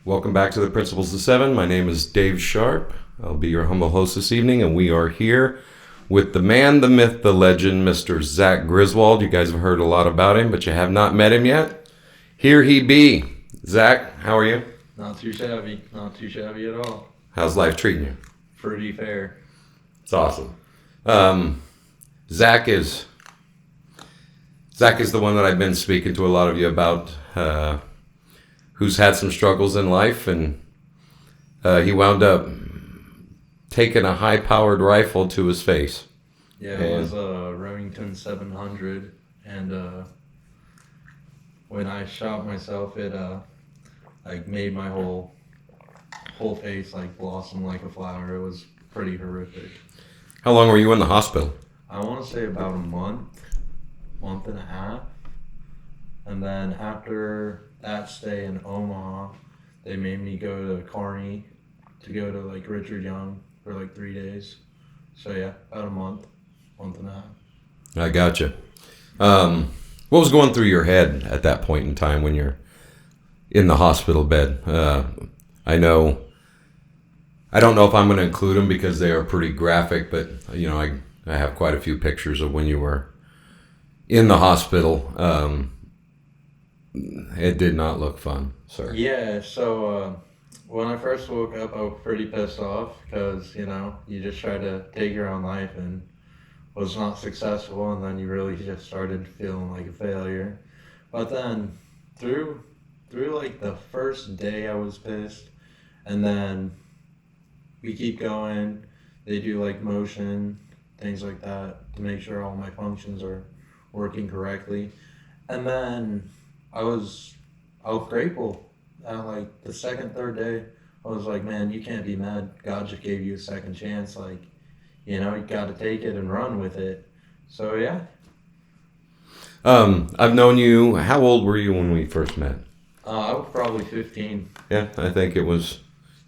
Welcome back to the Principles of Seven. My name is Dave Sharp. I'll be your humble host this evening, and we are here with the man, the myth, the legend, Mr. Zach Griswold. You guys have heard a lot about him, but you have not met him yet. Here he be. Zach, how are you? Not too shabby. Not too shabby at all. How's life treating you? Pretty fair. It's awesome. Zach is the one that I've been speaking to a lot of you about, who's had some struggles in life, and he wound up taking a high-powered rifle to his face. Yeah, it was a Remington 700, and when I shot myself, it like made my whole face like blossom like a flower. It was pretty horrific. How long were you in the hospital? I want to say about a month and a half, and then after that stay in Omaha, they made me go to Kearney to go to like Richard Young for like 3 days. So yeah, about a month and a half. I gotcha. What was going through your head at that point in time when you're in the hospital bed? I don't know if I'm going to include them because they are pretty graphic, but you know, I have quite a few pictures of when you were in the hospital. It did not look fun, sir. Yeah, so when I first woke up, I was pretty pissed off because, you know, you just tried to take your own life and was not successful, and then you really just started feeling like a failure. But then through like the first day I was pissed, and then we keep going. They do like motion, things like that to make sure all my functions are working correctly. And then I was grateful. And like the second, third day, I was like, man, you can't be mad. God just gave you a second chance. Like, you know, you got to take it and run with it. So yeah. I've known you. How old were you when we first met? I was probably 15. Yeah, I think you're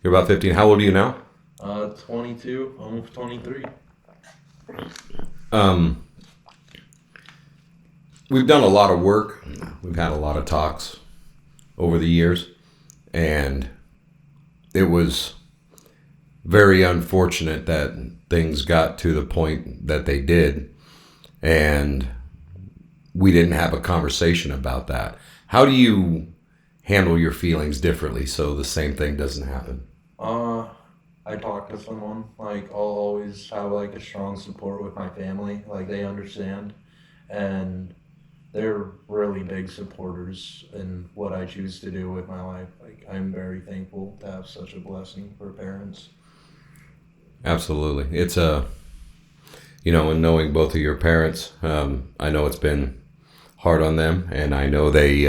about 15. How old are you now? 22, almost 23. We've done a lot of work. We've had a lot of talks over the years, and it was very unfortunate that things got to the point that they did, and we didn't have a conversation about that. How do you handle your feelings differently so the same thing doesn't happen? I talk to someone. Like, I'll always have like a strong support with my family. Like, they understand, and they're really big supporters in what I choose to do with my life. Like, I'm very thankful to have such a blessing for parents. Absolutely. It's and knowing both of your parents, I know it's been hard on them, and I know they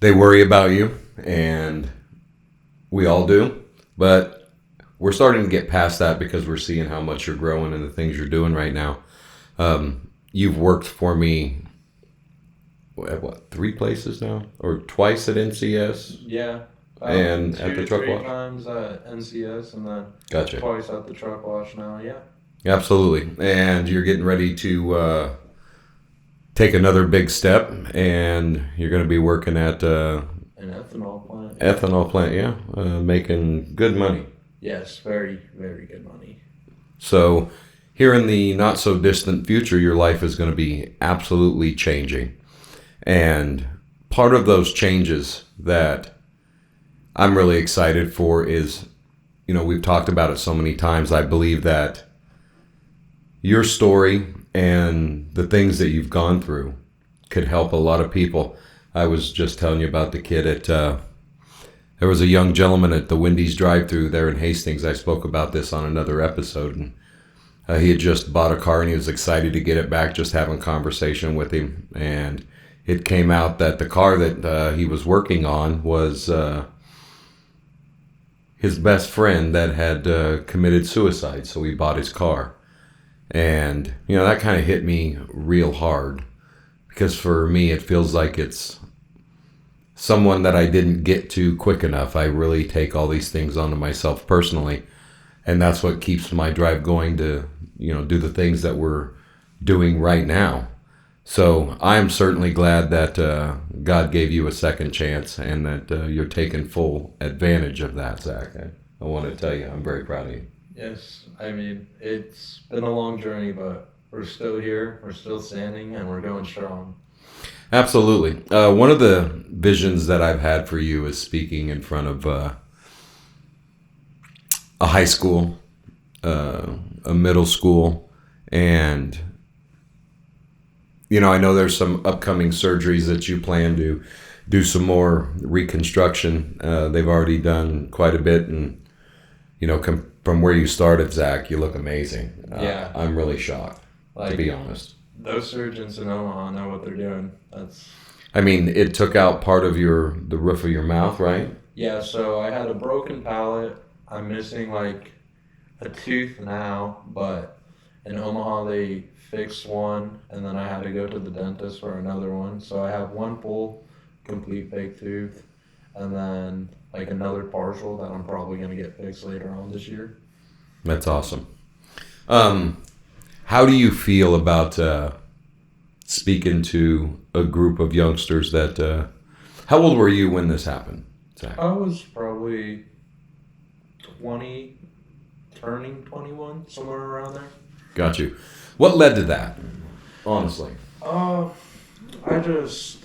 worry about you, and we all do. But we're starting to get past that because we're seeing how much you're growing and the things you're doing right now. You've worked for me at 3 places now, or twice at NCS. Yeah. And at the truck wash. 3 times at NCS, and then Gotcha. Twice at the truck wash now. Yeah. Absolutely. And you're getting ready to take another big step, and you're going to be working at An ethanol plant. ethanol plant, yeah, making good money. Yes, very, very good money. So here in the not so distant future, your life is going to be absolutely changing. And part of those changes that I'm really excited for is, you know, we've talked about it so many times. I believe that your story and the things that you've gone through could help a lot of people. I was just telling you about the kid there was a young gentleman at the Wendy's drive-thru there in Hastings. I spoke about this on another episode, and he had just bought a car and he was excited to get it back, just having conversation with him. And it came out that the car that he was working on was his best friend that had committed suicide, so he bought his car. And, you know, that kind of hit me real hard, because for me it feels like it's someone that I didn't get to quick enough. I really take all these things onto myself personally, and that's what keeps my drive going to, you know, do the things that we're doing right now. So I'm certainly glad that God gave you a second chance and that you're taking full advantage of that, Zach. I want to tell you, I'm very proud of you. Yes, I mean, it's been a long journey, but we're still here, we're still standing, and we're going strong. Absolutely. One of the visions that I've had for you is speaking in front of a high school, a middle school, and I know there's some upcoming surgeries that you plan to do some more reconstruction. They've already done quite a bit, and from where you started, Zach, you look amazing. Yeah, I'm really shocked, to be like honest. those surgeons in Omaha know what they're doing. That's I mean, it took out part of the roof of your mouth, right? Yeah, so I had a broken palate. I'm missing like a tooth now, but in Omaha they fixed one, and then I had to go to the dentist for another one. So I have one full, complete fake tooth, and then like another partial that I'm probably gonna get fixed later on this year. That's awesome. Um, how do you feel about speaking to a group of youngsters that? How old were you when this happened, Zach? I was probably 20, turning 21, somewhere around there. Got you. What led to that? Honestly. Uh, I just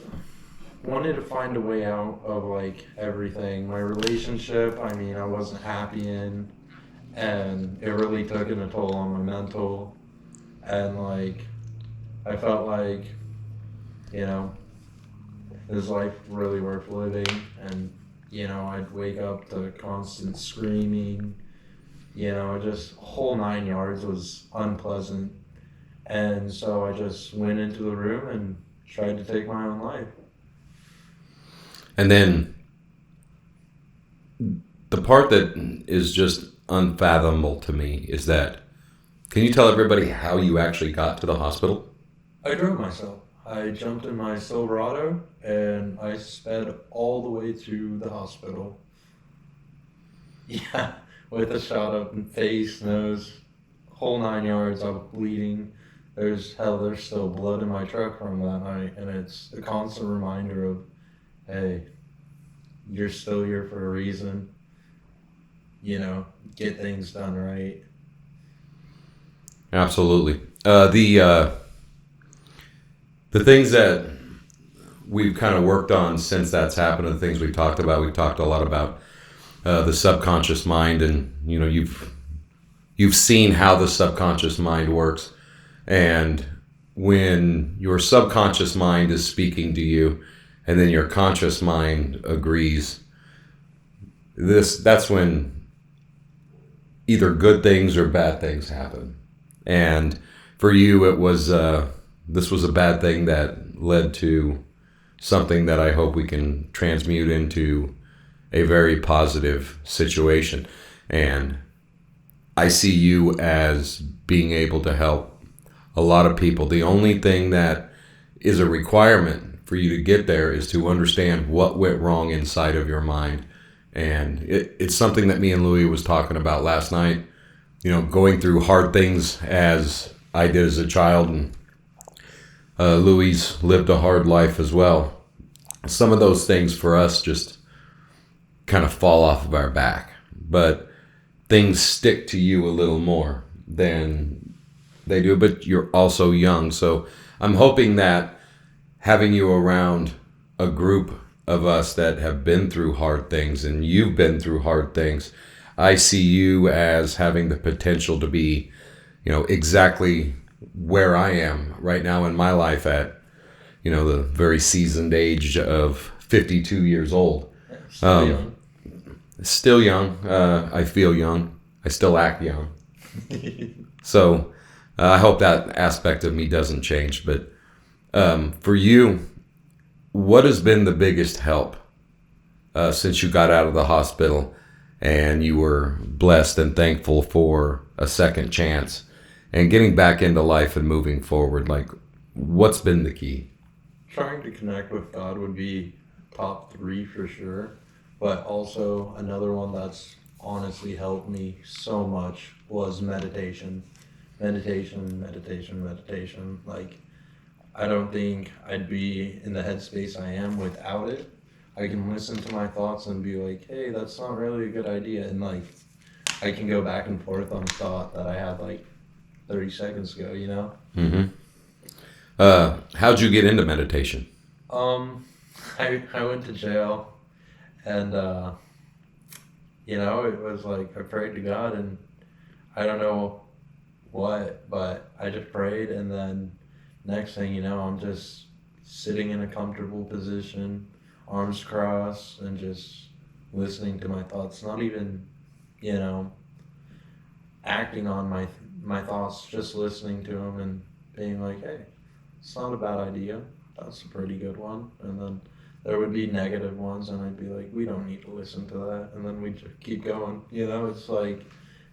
wanted to find a way out of like everything. My relationship, I mean, I wasn't happy in, and it really took a toll on my mental. And like, I felt like, you know, is life really worth living? And, I'd wake up to constant screaming, just whole 9 yards was unpleasant. And so I just went into the room and tried to take my own life. And then the part that is just unfathomable to me is that, can you tell everybody how you actually got to the hospital? I drove myself. I jumped in my Silverado and I sped all the way to the hospital. Yeah, with a shot up in face, nose, whole 9 yards. I was bleeding. There's still blood in my truck from that night, and it's a constant reminder of, hey, you're still here for a reason. Get things done right. Absolutely. The things that we've kind of worked on since that's happened, and the things we've talked a lot about the subconscious mind, and you've seen how the subconscious mind works, and when your subconscious mind is speaking to you, and then your conscious mind agrees, that's when either good things or bad things happen. And for you, it was this was a bad thing that led to something that I hope we can transmute into a very positive situation. And I see you as being able to help a lot of people. The only thing that is a requirement for you to get there is to understand what went wrong inside of your mind. And it's something that me and Louie was talking about last night. Going through hard things as I did as a child, and Louis lived a hard life as well. Some of those things for us just kind of fall off of our back, but things stick to you a little more than they do. But you're also young, so I'm hoping that having you around a group of us that have been through hard things, and you've been through hard things, I see you as having the potential to be, exactly where I am right now in my life at, the very seasoned age of 52 years old. Still young. Still young. I feel young. I still act young. So I hope that aspect of me doesn't change. But for you, what has been the biggest help since you got out of the hospital and you were blessed and thankful for a second chance and getting back into life and moving forward? Like, what's been the key? Trying to connect with God would be top three for sure. But also another one that's honestly helped me so much was meditation. Meditation. Like, I don't think I'd be in the headspace I am without it. I can listen to my thoughts and be like, hey, that's not really a good idea. And like, I can go back and forth on a thought that I had like 30 seconds ago, you know? Mm-hmm. How'd you get into meditation? Um, I went to jail and, it was like I prayed to God and I don't know what, but I just prayed and then next thing you know, I'm just sitting in a comfortable position, arms crossed, and just listening to my thoughts. Not even, you know, acting on my thoughts, just listening to them and being like, hey, it's not a bad idea. That's a pretty good one. And then there would be negative ones, and I'd be like, we don't need to listen to that. And then we just keep going. It's like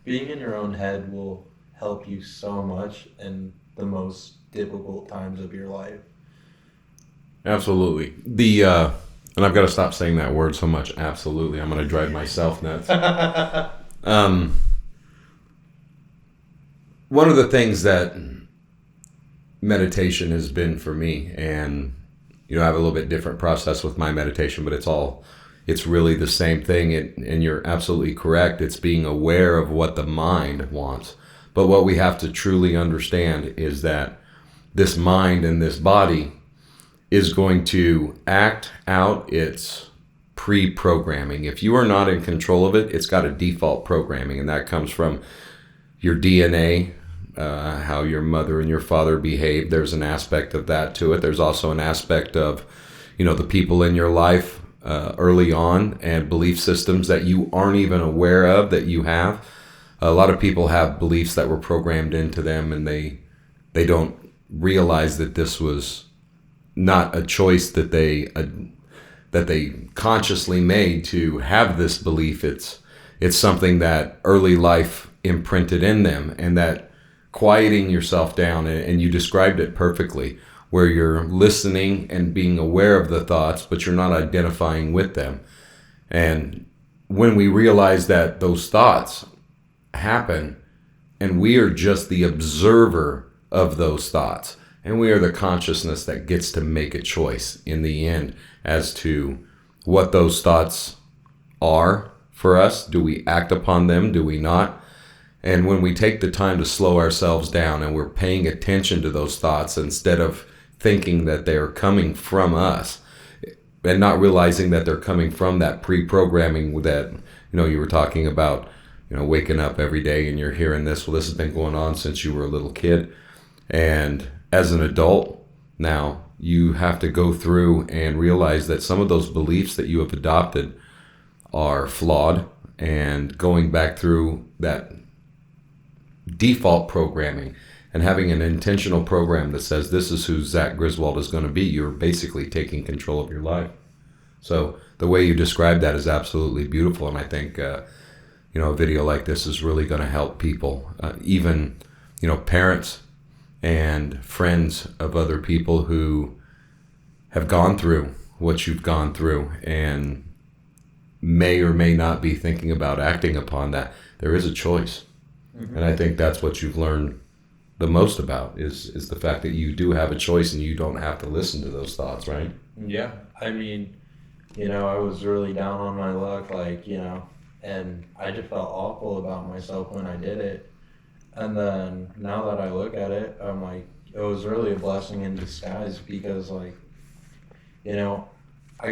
being in your own head will help you so much in the most difficult times of your life. Absolutely. And I've got to stop saying that word so much. Absolutely. I'm going to drive myself nuts. One of the things that meditation has been for me, and I have a little bit different process with my meditation, but it's really the same thing. And you're absolutely correct. It's being aware of what the mind wants. But what we have to truly understand is that this mind and this body is going to act out its pre-programming. If you are not in control of it, it's got a default programming, and that comes from your DNA, how your mother and your father behaved. There's an aspect of that to it. There's also an aspect of, the people in your life early on and belief systems that you aren't even aware of that you have. A lot of people have beliefs that were programmed into them, and they don't realize that this was not a choice that they consciously made to have this belief. It's something that early life imprinted in them, and that quieting yourself down, and you described it perfectly, where you're listening and being aware of the thoughts, but you're not identifying with them. And when we realize that those thoughts happen and we are just the observer of those thoughts, and we are the consciousness that gets to make a choice in the end as to what those thoughts are for us. Do we act upon them? Do we not? And when we take the time to slow ourselves down and we're paying attention to those thoughts instead of thinking that they're coming from us and not realizing that they're coming from that pre-programming that, you were talking about, waking up every day and you're hearing this. Well, this has been going on since you were a little kid. And as an adult now, you have to go through and realize that some of those beliefs that you have adopted are flawed, and going back through that default programming and having an intentional program that says this is who Zach Griswold is going to be, you're basically taking control of your life. So the way you describe that is absolutely beautiful, and I think a video like this is really going to help people, even parents and friends of other people who have gone through what you've gone through and may or may not be thinking about acting upon that. There is a choice. Mm-hmm. And I think that's what you've learned the most about is the fact that you do have a choice and you don't have to listen to those thoughts, right? Yeah. I mean, I was really down on my luck, and I just felt awful about myself when I did it. And then now that I look at it, I'm like, it was really a blessing in disguise because, I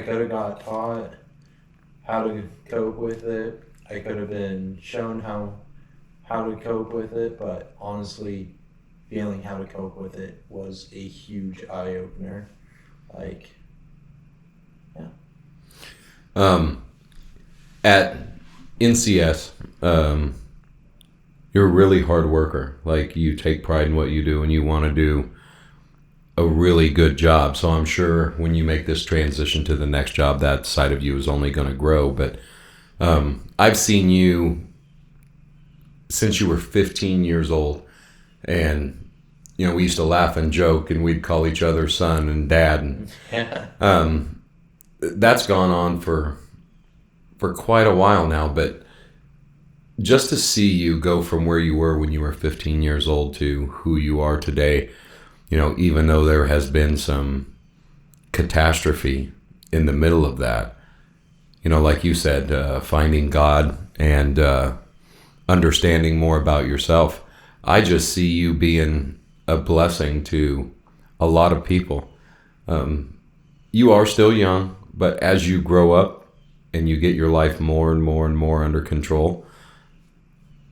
could have got taught how to cope with it. I could have been shown how to cope with it, but honestly, feeling how to cope with it was a huge eye-opener. At NCS, you're a really hard worker. You take pride in what you do and you want to do a really good job. So I'm sure when you make this transition to the next job, that side of you is only going to grow. But I've seen you since you were 15 years old, and we used to laugh and joke and we'd call each other son and dad, and that's gone on for quite a while now. But just to see you go from where you were when you were 15 years old to who you are today, even though there has been some catastrophe in the middle of that, like you said, finding God and understanding more about yourself. I just see you being a blessing to a lot of people. You are still young, but as you grow up and you get your life more and more and more under control,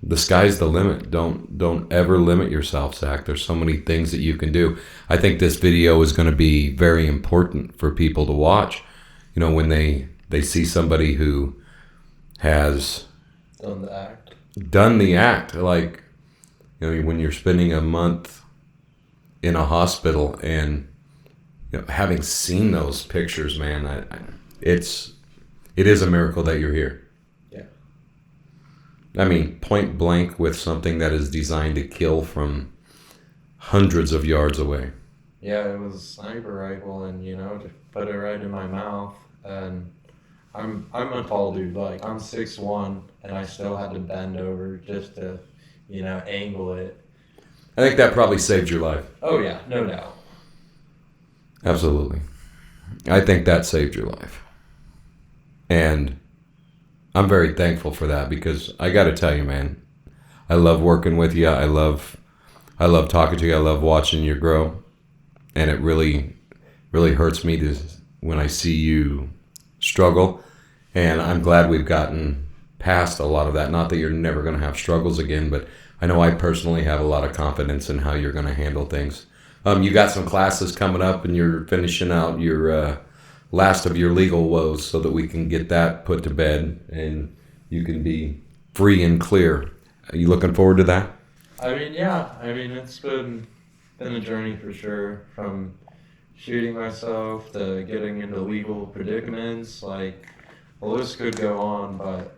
the sky's the limit. Don't ever limit yourself, Zach. There's so many things that you can do. I think this video is going to be very important for people to watch. When they see somebody who has done the act, like when you're spending a month in a hospital and having seen those pictures, man, it is a miracle that you're here. Yeah. I mean, point blank with something that is designed to kill from hundreds of yards away. Yeah, it was a sniper rifle, and to put it right in my mouth. And I'm a tall dude, like I'm 6'1", and I still had to bend over just to, angle it. I think that probably saved your life. Oh yeah, no doubt. Absolutely. I think that saved your life. And I'm very thankful for that, because I got to tell you, man, I love working with you. I love talking to you. I love watching you grow. And it really, really hurts me when I see you struggle. And I'm glad we've gotten past a lot of that. Not that you're never going to have struggles again, but I know I personally have a lot of confidence in how you're going to handle things. You got some classes coming up, and you're finishing out your last of your legal woes so that we can get that put to bed and you can be free and clear. Are you looking forward to that? I mean, yeah. I mean, it's been a journey for sure, from shooting myself to getting into legal predicaments. Like, the list could go on, but,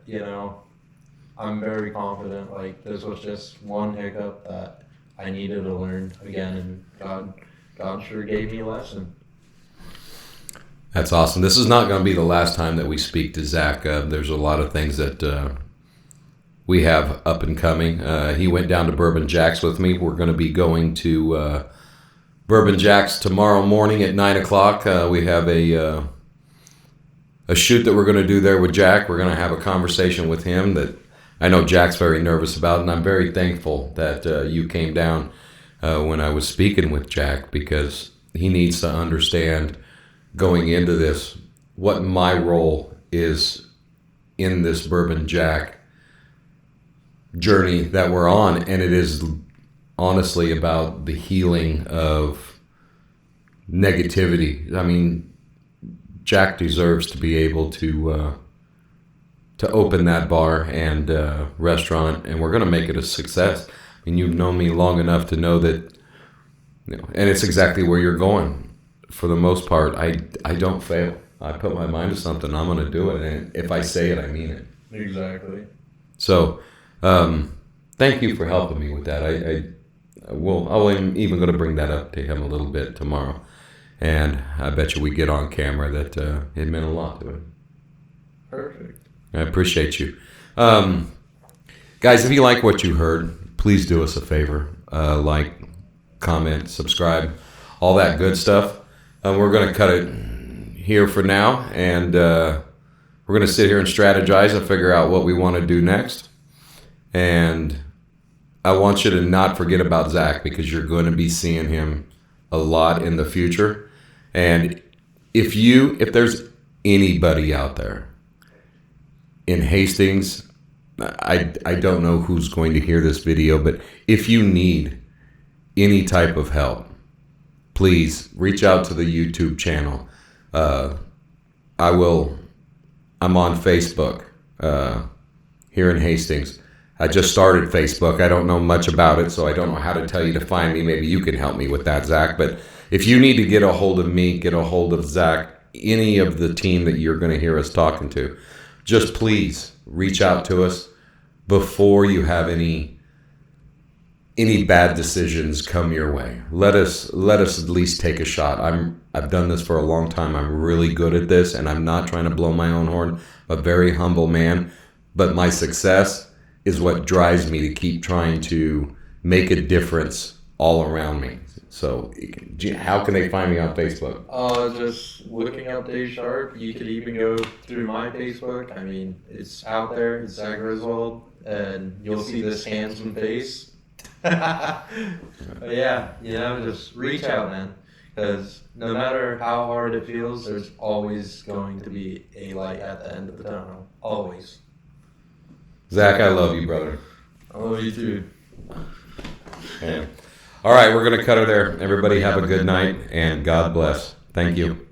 I'm very confident. Like, this was just one hiccup that I needed to learn again, and God sure gave me a lesson. That's awesome. This is not going to be the last time that we speak to Zach. There's a lot of things that we have up and coming. He went down to Bourbon Jack's with me. We're going to be going to Bourbon Jack's tomorrow morning at 9 o'clock. We have a shoot that we're going to do there with Jack. We're going to have a conversation with him that I know Jack's very nervous about, and I'm very thankful that you came down when I was speaking with Jack, because he needs to understand going into this what my role is in this Bourbon Jack journey that we're on. And it is honestly about the healing of negativity. I mean, Jack deserves to be able to open that bar and restaurant, and we're going to make it a success. I mean, you've known me long enough to know that, and it's exactly where you're going. For the most part, I don't fail. I put my mind to something, I'm going to do it, and if I say it, I mean it. Exactly. So, thank you for helping me with that. I'm even going to bring that up to him a little bit tomorrow, and I bet you we get on camera that it meant a lot to him. Perfect. I appreciate you. Guys, if you like what you heard, please do us a favor. Like, comment, subscribe, all that good stuff. We're going to cut it here for now, and we're going to sit here and strategize and figure out what we want to do next. And I want you to not forget about Zach, because you're going to be seeing him a lot in the future. And if there's anybody out there in Hastings, I don't know who's going to hear this video, but if you need any type of help, please reach out to the YouTube channel. I'm on Facebook here in Hastings. I just started Facebook. I don't know much about it, so I don't know how to tell you to find me. Maybe you can help me with that, Zach. But if you need to get a hold of me, get a hold of Zach, any of the team that you're going to hear us talking to, just please reach out to us before you have any bad decisions come your way. Let us at least take a shot. I've done this for a long time. I'm really good at this, and I'm not trying to blow my own horn. I'm a very humble man, but my success is what drives me to keep trying to make a difference all around me. So, how can they find me on Facebook? Just looking up Dave Sharp. You could even go through my Facebook. I mean, it's out there. It's Zach Griswold, and you'll see this handsome face. But yeah, just reach out, man. Because no matter how hard it feels, there's always going to be a light at the end of the tunnel. Always. Zach, I love you, brother. I love you too. Yeah. All right, we're going to cut her there. Everybody have a good night, and God bless. Thank you.